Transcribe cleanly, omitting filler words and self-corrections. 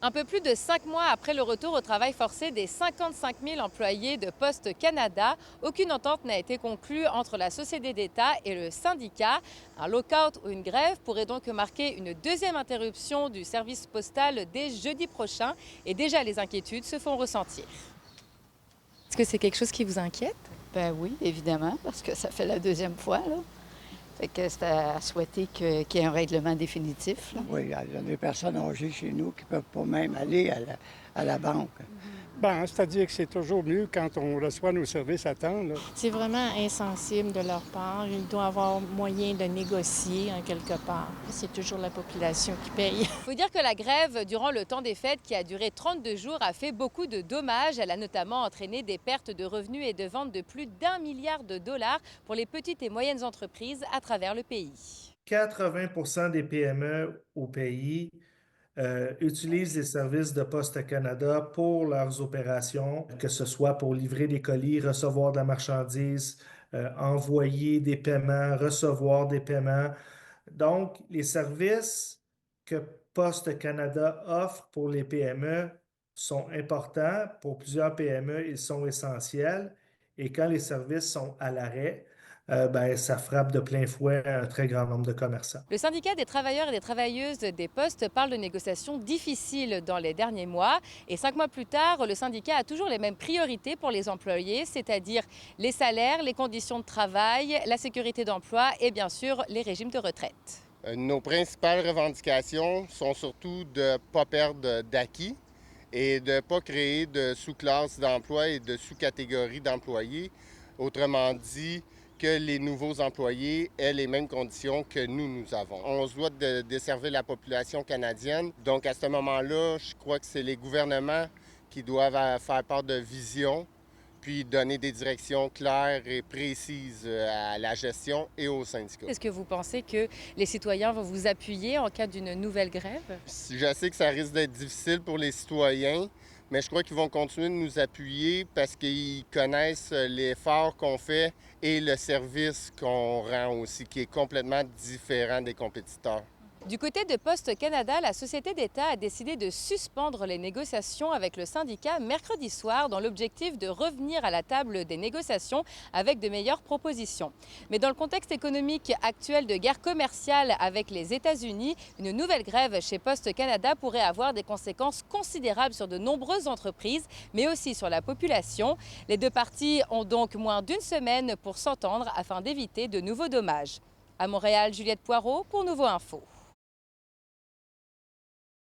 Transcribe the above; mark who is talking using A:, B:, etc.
A: Un peu plus de 5 mois après le retour au travail forcé des 55 000 employés de Poste Canada, aucune entente n'a été conclue entre la société d'État et le syndicat. Un lock-out ou une grève pourrait donc marquer une deuxième interruption du service postal dès jeudi prochain et déjà les inquiétudes se font ressentir. Est-ce que c'est quelque chose qui vous inquiète?
B: Ben oui, évidemment, parce que ça fait la deuxième fois, là. Fait que c'est à souhaiter qu'il y ait un règlement définitif, là.
C: Oui, il y a des personnes âgées chez nous qui ne peuvent pas même aller à la banque.
D: Ben, c'est-à-dire que c'est toujours mieux quand on reçoit nos services à temps, là.
E: C'est vraiment insensible de leur part. Il doit avoir moyen de négocier en quelque part. C'est toujours la population qui paye.
A: Il faut dire que la grève durant le temps des fêtes qui a duré 32 jours a fait beaucoup de dommages. Elle a notamment entraîné des pertes de revenus et de ventes de plus d'1 milliard de dollars pour les petites et moyennes entreprises à travers le pays.
F: 80% des PME au pays utilisent les services de Poste Canada pour leurs opérations, que ce soit pour livrer des colis, recevoir de la marchandise, envoyer des paiements, recevoir des paiements. Donc, les services que Poste Canada offre pour les PME sont importants. Pour plusieurs PME, ils sont essentiels. Et quand les services sont à l'arrêt, ça frappe de plein fouet un très grand nombre de commerçants.
A: Le syndicat des travailleurs et des travailleuses des postes parle de négociations difficiles dans les derniers mois. Et 5 mois plus tard, le syndicat a toujours les mêmes priorités pour les employés, c'est-à-dire les salaires, les conditions de travail, la sécurité d'emploi et bien sûr les régimes de retraite.
G: Nos principales revendications sont surtout de ne pas perdre d'acquis et de ne pas créer de sous-classes d'emploi et de sous-catégories d'employés. Autrement dit, que les nouveaux employés aient les mêmes conditions que nous avons. On se doit de desservir la population canadienne. Donc, à ce moment-là, je crois que c'est les gouvernements qui doivent faire part de vision, puis donner des directions claires et précises à la gestion et aux syndicats.
A: Est-ce que vous pensez que les citoyens vont vous appuyer en cas d'une nouvelle grève?
G: Je sais que ça risque d'être difficile pour les citoyens, mais je crois qu'ils vont continuer de nous appuyer parce qu'ils connaissent l'effort qu'on fait et le service qu'on rend aussi, qui est complètement différent des compétiteurs.
A: Du côté de Poste Canada, la société d'État a décidé de suspendre les négociations avec le syndicat mercredi soir dans l'objectif de revenir à la table des négociations avec de meilleures propositions. Mais dans le contexte économique actuel de guerre commerciale avec les États-Unis, une nouvelle grève chez Poste Canada pourrait avoir des conséquences considérables sur de nombreuses entreprises, mais aussi sur la population. Les deux parties ont donc moins d'une semaine pour s'entendre afin d'éviter de nouveaux dommages. À Montréal, Juliette Poirot pour Nouveau Info.